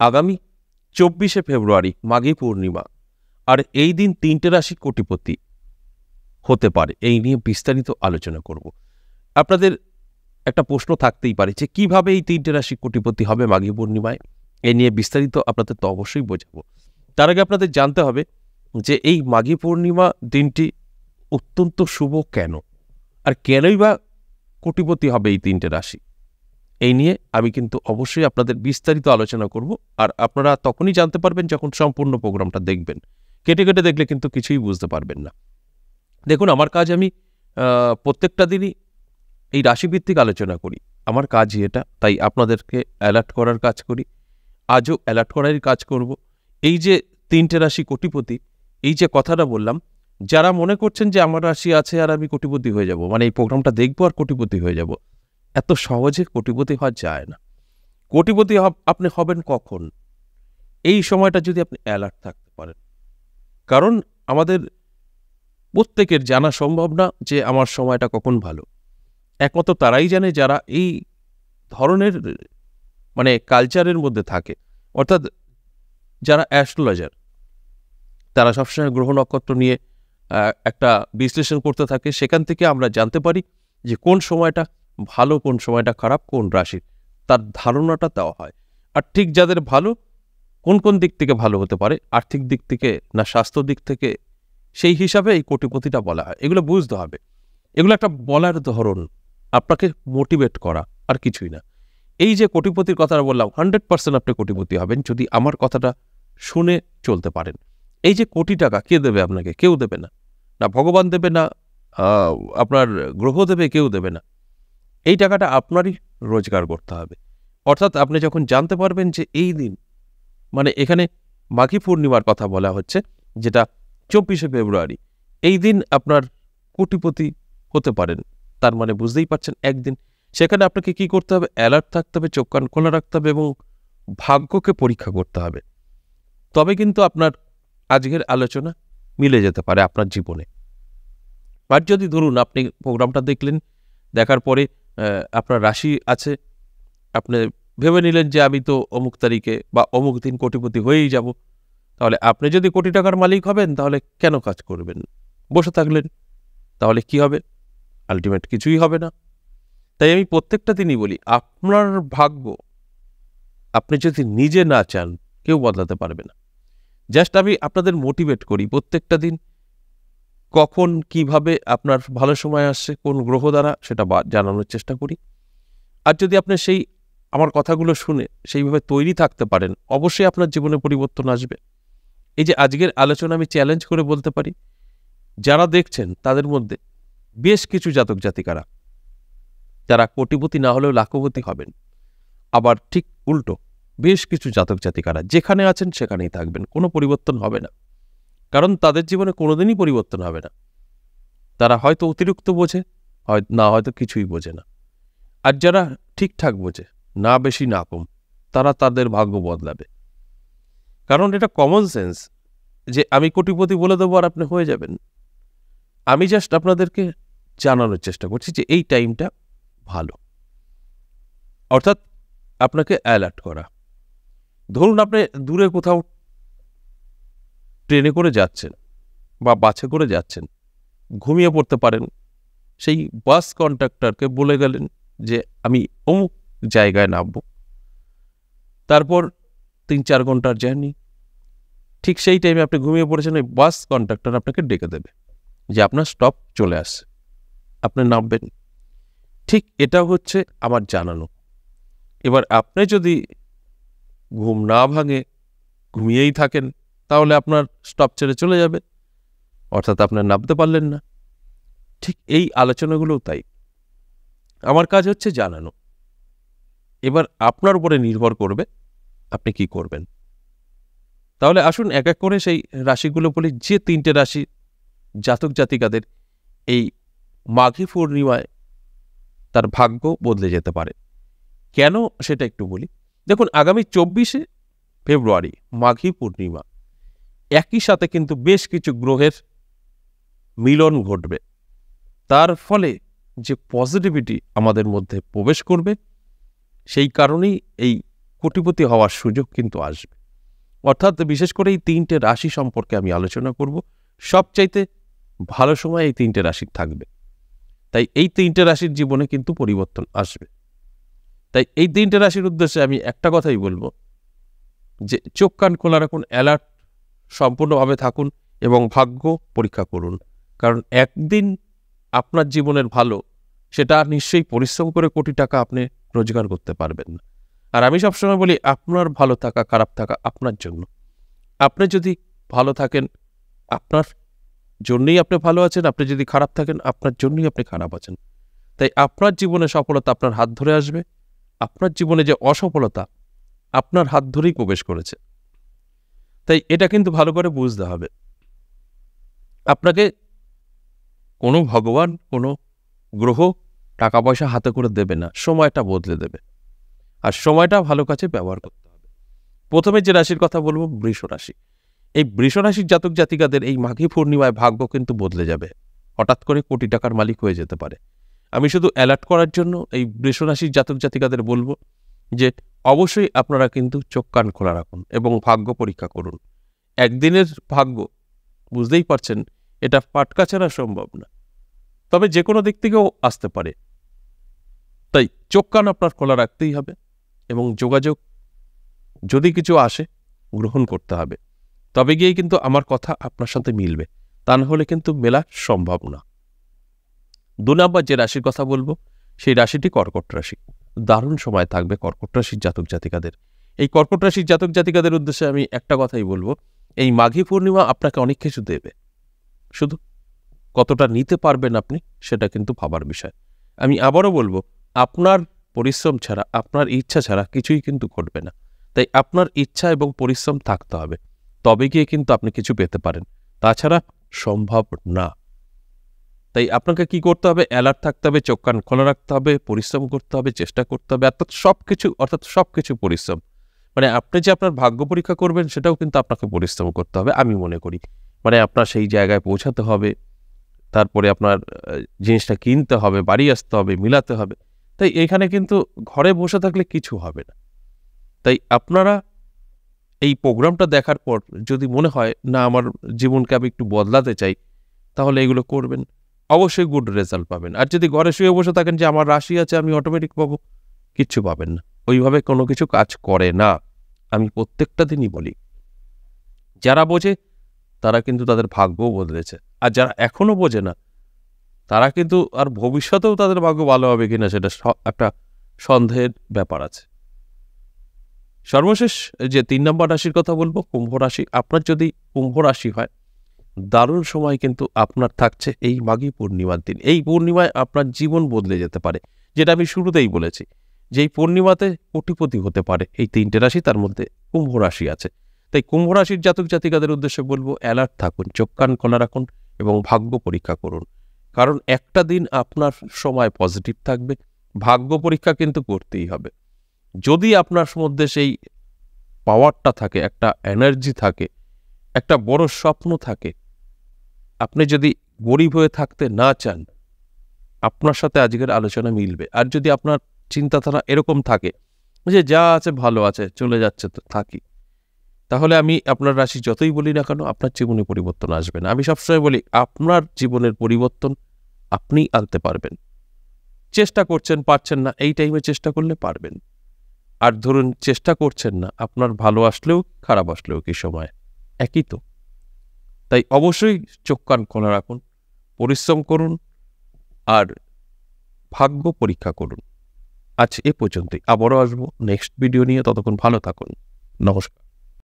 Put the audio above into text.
আগামী ২৪শে ফেব্রুয়ারি মাঘী পূর্ণিমা, আর এই দিন ৩টে রাশি কোটিপতি হতে পারে। এই নিয়ে বিস্তারিত আলোচনা করব। আপনাদের একটা প্রশ্ন থাকতেই পারে যে কিভাবে এই ৩টে রাশি কোটিপতি হবে মাঘী পূর্ণিমায়। এ নিয়ে বিস্তারিত আপনাদের তো অবশ্যই বোঝাবো। তার আগে আপনাদের জানতে হবে যে এই মাঘী পূর্ণিমা দিনটি অত্যন্ত শুভ কেন, আর কেনই বা কোটিপতি হবে এই ৩টে রাশি। এই নিয়ে আমি কিন্তু অবশ্যই আপনাদের বিস্তারিত আলোচনা করব, আর আপনারা তখনই জানতে পারবেন যখন সম্পূর্ণ প্রোগ্রামটা দেখবেন। কেটে কেটে দেখলে কিন্তু কিছুই বুঝতে পারবেন না। দেখুন, আমার কাজ আমি প্রত্যেকটা দিনই এই রাশিভিত্তিক আলোচনা করি। আমার কাজই এটা, তাই আপনাদেরকে অ্যালার্ট করার কাজ করি। আজও অ্যালার্ট করারই কাজ করব। এই যে ৩টে রাশি কোটিপতি, এই যে কথাটা বললাম, যারা মনে করছেন যে আমার রাশি আছে আর আমি কোটিপতি হয়ে যাব, মানে এই প্রোগ্রামটা দেখবো আর কোটিপতি হয়ে যাব, এত সহজে কোটিপতি হওয়া যায় না। কোটিপতি আপনি হবেন কখন? এই সময়টা যদি আপনি অ্যালার্ট থাকতে পারেন। কারণ আমাদের প্রত্যেকের জানা সম্ভব না যে আমার সময়টা কখন ভালো। একমাত্র তারাই জানে যারা এই ধরনের মানে কালচারের মধ্যে থাকে, অর্থাৎ যারা অ্যাস্ট্রোলজার, তারা সবসময় গ্রহ নক্ষত্র নিয়ে একটা বিশ্লেষণ করতে থাকে। সেখান থেকে আমরা জানতে পারি যে কোন সময়টা ভালো, কোন সময়টা খারাপ, কোন রাশির, তার ধারণাটা দেওয়া হয়। আর ঠিক যাদের ভালো, কোন কোন দিক থেকে ভালো হতে পারে, আর্থিক দিক থেকে না স্বাস্থ্য দিক থেকে, সেই হিসাবে এই কোটিপতিটা বলা হয়। এগুলো বুঝতে হবে। এগুলো একটা বলার ধরন, আপনাকে মোটিভেট করা, আর কিছুই না। এই যে কোটিপতির কথাটা বললাম, 100% আপনি কোটিপতি হবেন যদি আমার কথাটা শুনে চলতে পারেন। এই যে কোটি টাকা কে দেবে আপনাকে? কেউ দেবে না। না ভগবান দেবে, না আপনার গ্রহ দেবে, কেউ দেবে না। এই টাকাটা আপনারই রোজগার করতে হবে। অর্থাৎ আপনি যখন জানতে পারবেন যে এই দিন, মানে এখানে মাঘী পূর্ণিমার কথা বলা হচ্ছে, যেটা ২৪শে ফেব্রুয়ারি, এই দিন আপনার কোটিপতি হতে পারেন, তার মানে বুঝতেই পারছেন একদিন। সেখানে আপনাকে কি করতে হবে? অ্যালার্ট থাকতে হবে, চোখ কান খোলা রাখতে হবে এবং ভাগ্যকে পরীক্ষা করতে হবে। তবে কিন্তু আপনার আজকের আলোচনা মিলে যেতে পারে আপনার জীবনে। আর যদি ধরুন আপনি প্রোগ্রামটা দেখলেন, দেখার পরে আপনার রাশি আছে, আপনি ভেবে নিলেন যে আমি তো অমুক তারিখে বা অমুক দিন কোটিপতি হয়েই যাব, তাহলে আপনি যদি কোটি টাকার মালিক হবেন, তাহলে কেন কাজ করবেন? বসে থাকলেন, তাহলে কি হবে? আলটিমেট কিছুই হবে না। তাই আমি প্রত্যেকটা দিনই বলি, আপনার ভাগ্য আপনি যদি নিজে না চান, কেউ বদলাতে পারবে না। জাস্ট আমি আপনাদের মোটিভেট করি প্রত্যেকটা দিন, কখন কিভাবে আপনার ভালো সময় আসছে, কোন গ্রহ দ্বারা, সেটা জানানোর চেষ্টা করি। আর যদি আপনি সেই আমার কথাগুলো শুনে সেইভাবে তৈরি থাকতে পারেন, অবশ্যই আপনার জীবনে পরিবর্তন আসবে। এই যে আজকের আলোচনা আমি চ্যালেঞ্জ করে বলতে পারি, যারা দেখছেন তাদের মধ্যে বেশ কিছু জাতক জাতিকারা যারা কোটিপতি না হলেও লাখপতি হবেন। আবার ঠিক উল্টো বেশ কিছু জাতক জাতিকারা যেখানে আছেন সেখানেই থাকবেন, কোনো পরিবর্তন হবে না। কারণ তাদের জীবনে কোনোদিনই পরিবর্তন হবে না। তারা হয়তো অতিরিক্ত বোঝে, হয়তো কিছুই বোঝে না। আর যারা ঠিকঠাক বোঝে, না বেশি না কম, তারা তাদের ভাগ্য বদলাবে। কারণ এটা কমন সেন্স যে আমি কোটিপতি বলে দেবো আর আপনি হয়ে যাবেন। আমি জাস্ট আপনাদেরকে জানানোর চেষ্টা করছি যে এই টাইমটা ভালো, অর্থাৎ আপনাকে অ্যালার্ট করা। ধরুন আপনি দূরে কোথাও ট্রেনে করে যাচ্ছেন বা বাসে করে যাচ্ছেন, ঘুমিয়ে পড়তে পারেন। সেই বাস কন্ডাক্টরকে বলে গেলেন যে আমি অমুক জায়গায় নামব। তারপর ৩-৪ ঘন্টার জার্নি, ঠিক সেই টাইমে আপনি ঘুমিয়ে পড়েছেন, ওই বাস কন্ডাক্টর আপনাকে ডেকে দেবে যে আপনার স্টপ চলে আসছে, আপনি নামবেন। ঠিক এটা হচ্ছে আমার জানানো। এবার আপনি যদি ঘুম না ভাঙে ঘুমিয়েই থাকেন, তাহলে আপনার স্টপ ছেড়ে চলে যাবে, অর্থাৎ আপনার নামতে পারলেন না। ঠিক এই আলোচনাগুলোও তাই। আমার কাজ হচ্ছে জানানো। এবার আপনার উপরে নির্ভর করবে আপনি কি করবেন। তাহলে আসুন এক এক করে সেই রাশিগুলো বলি, যে ৩টে রাশি জাতক জাতিকাদের এই মাঘী পূর্ণিমায় তার ভাগ্য বদলে যেতে পারে। কেন সেটা একটু বলি। দেখুন, আগামী ২৪শে ফেব্রুয়ারি মাঘী পূর্ণিমা, একই সাথে কিন্তু বেশ কিছু গ্রহের মিলন ঘটবে। তার ফলে যে পজিটিভিটি আমাদের মধ্যে প্রবেশ করবে, সেই কারণেই এই কোটিপতি হওয়ার সুযোগ কিন্তু আসবে। অর্থাৎ বিশেষ করে এই 3টে রাশি সম্পর্কে আমি আলোচনা করব। সবচাইতে ভালো সময় এই 3টে রাশির থাকবে। তাই এই 3টে রাশির জীবনে কিন্তু পরিবর্তন আসবে। তাই এই 3টে রাশির উদ্দেশ্যে আমি একটা কথাই বলবো যে চোখ কান খোলা রাখুন, অ্যালার্ট সম্পূর্ণভাবে থাকুন এবং ভাগ্য পরীক্ষা করুন। কারণ একদিন আপনার জীবনের ভালো, সেটা নিশ্চয়ই পরিশ্রম করে কোটি টাকা আপনি রোজগার করতে পারবেন না। আর আমি সবসময় বলি, আপনার ভালো থাকা খারাপ থাকা আপনার জন্য। আপনি যদি ভালো থাকেন আপনার জন্যই আপনি ভালো আছেন, আপনি যদি খারাপ থাকেন আপনার জন্যই আপনি খারাপ আছেন। তাই আপনার জীবনে সফলতা আপনার হাত ধরে আসবে, আপনার জীবনে যে অসফলতা আপনার হাত ধরেই প্রবেশ করেছে। তাই এটা কিন্তু ভালো করে বুঝতে হবে। আপনাকে কোনো ভগবান, কোনো গ্রহ টাকা পয়সা হাতে করে দেবে না, সময়টা বদলে দেবে। আর সময়টা ভালো কাজে ব্যবহার করতে হবে। প্রথমে যে রাশির কথা বলবো, বৃষ রাশি। এই বৃষ রাশির জাতক জাতিকাদের এই মাঘী পূর্ণিমায় ভাগ্য কিন্তু বদলে যাবে। হঠাৎ করে কোটি টাকার মালিক হয়ে যেতে পারে। আমি শুধু অ্যালার্ট করার জন্য এই বৃষ রাশির জাতক জাতিকাদের বলবো যে অবশ্যই আপনারা কিন্তু চোখ কান খোলা রাখুন এবং ভাগ্য পরীক্ষা করুন। একদিনের ভাগ্য বুঝতেই পারছেন, এটা ফাটকা ছাড়া সম্ভব না, তবে যে কোনো দিক থেকেও আসতে পারে। তাই চোখ কান আপনার খোলা রাখতেই হবে এবং যোগাযোগ যদি কিছু আসে গ্রহণ করতে হবে, তবে গিয়েই কিন্তু আমার কথা আপনার সাথে মিলবে, তা না হলে কিন্তু মেলা সম্ভব না। 2 নম্বর যে রাশির কথা বলবো সেই রাশিটি কর্কট রাশি। দারুণ সময় থাকবে কর্কট রাশির জাতক জাতিকাদের। এই কর্কট রাশির জাতক জাতিকাদের উদ্দেশ্যে আমি একটা কথাই বলবো, এই মাঘী পূর্ণিমা আপনাকে অনেক কিছু দেবে, শুধু কতটা নিতে পারবেন আপনি সেটা কিন্তু ভাবার বিষয়। আমি আবারও বলবো, আপনার পরিশ্রম ছাড়া, আপনার ইচ্ছা ছাড়া কিছুই কিন্তু ঘটবে না। তাই আপনার ইচ্ছা এবং পরিশ্রম থাকতে হবে, তবে গিয়ে কিন্তু আপনি কিছু পেতে পারেন, তাছাড়া সম্ভব না। তাই আপনাকে কি করতে হবে? অ্যালার্ট থাকতে হবে, চোখ কান খোলা রাখতে হবে, পরিশ্রম করতে হবে, চেষ্টা করতে হবে, অর্থাৎ সবকিছু পরিশ্রম। মানে আপনি যে আপনার ভাগ্য পরীক্ষা করবেন সেটাও কিন্তু আপনাকে পরিশ্রম করতে হবে, আমি মনে করি। মানে আপনার সেই জায়গায় পৌঁছাতে হবে, তারপরে আপনার জিনিসটা কিনতে হবে, বাড়ি আসতে হবে, মিলাতে হবে। তাই এখানে কিন্তু ঘরে বসে থাকলে কিছু হবে না। তাই আপনারা এই প্রোগ্রামটা দেখার পর যদি মনে হয় না আমার জীবনকে আমি একটু বদলাতে চাই, তাহলে এগুলো করবেন, অবশ্যই গুড রেজাল্ট পাবেন। আর যদি ঘরে শুয়ে বসে থাকেন যে আমার রাশি আছে আমি অটোমেটিক পাবো, কিচ্ছু পাবেন না। ওইভাবে কোনো কিছু কাজ করে না। আমি প্রত্যেকটা দিনই বলি, যারা বোঝে তারা কিন্তু তাদের ভাগ্যও বদলেছে, আর যারা এখনো বোঝে না তারা কিন্তু আর ভবিষ্যতেও তাদের ভাগ্য ভালো হবে কিনা সেটা একটা সন্দেহের ব্যাপার আছে। সর্বশেষ যে 3 নম্বর রাশির কথা বলবো, কুম্ভ রাশি। আপনার যদি কুম্ভ রাশি হয়, দারুণ সময় কিন্তু আপনার থাকছে এই মাঘী পূর্ণিমার দিন। এই পূর্ণিমায় আপনার জীবন বদলে যেতে পারে, যেটা আমি শুরুতেই বলেছি যে এই পূর্ণিমাতে কোটিপতি হতে পারে এই 3টে রাশি, তার মধ্যে কুম্ভ রাশি আছে। তাই কুম্ভ রাশির জাতক জাতিকাদের উদ্দেশ্যে বলবো, অ্যালার্ট থাকুন, চোখ কান খোলা রাখুন এবং ভাগ্য পরীক্ষা করুন। কারণ একটা দিন আপনার সময় পজিটিভ থাকবে, ভাগ্য পরীক্ষা কিন্তু করতেই হবে। যদি আপনার মধ্যে সেই পাওয়ারটা থাকে, একটা এনার্জি থাকে, একটা বড় স্বপ্ন থাকে, আপনি যদি গরিব হয়ে থাকতে না চান, আপনার সাথে আজকের আলোচনা মিলবে। আর যদি আপনার চিন্তাধারা এরকম থাকে যে যা আছে ভালো আছে, চলে যাচ্ছে তো থাকি, তাহলে আমি আপনার রাশি যতই বলি না কেন, আপনার জীবনে পরিবর্তন আসবে না। আমি সবসময় বলি, আপনার জীবনের পরিবর্তন আপনিই আনতে পারবেন। চেষ্টা করছেন, পারছেন না, এই টাইমে চেষ্টা করলে পারবেন। আর ধরুন চেষ্টা করছেন না, আপনার ভালো আসলেও খারাপ আসলেও কি সময় একই তো। তাই অবশ্যই চোখ কান খোলা রাখুন, পরিশ্রম করুন আর ভাগ্য পরীক্ষা করুন। আজ এ পর্যন্তই, আবারও আসবো নেক্সট ভিডিও নিয়ে। ততক্ষণ ভালো থাকুন, নমস্কার।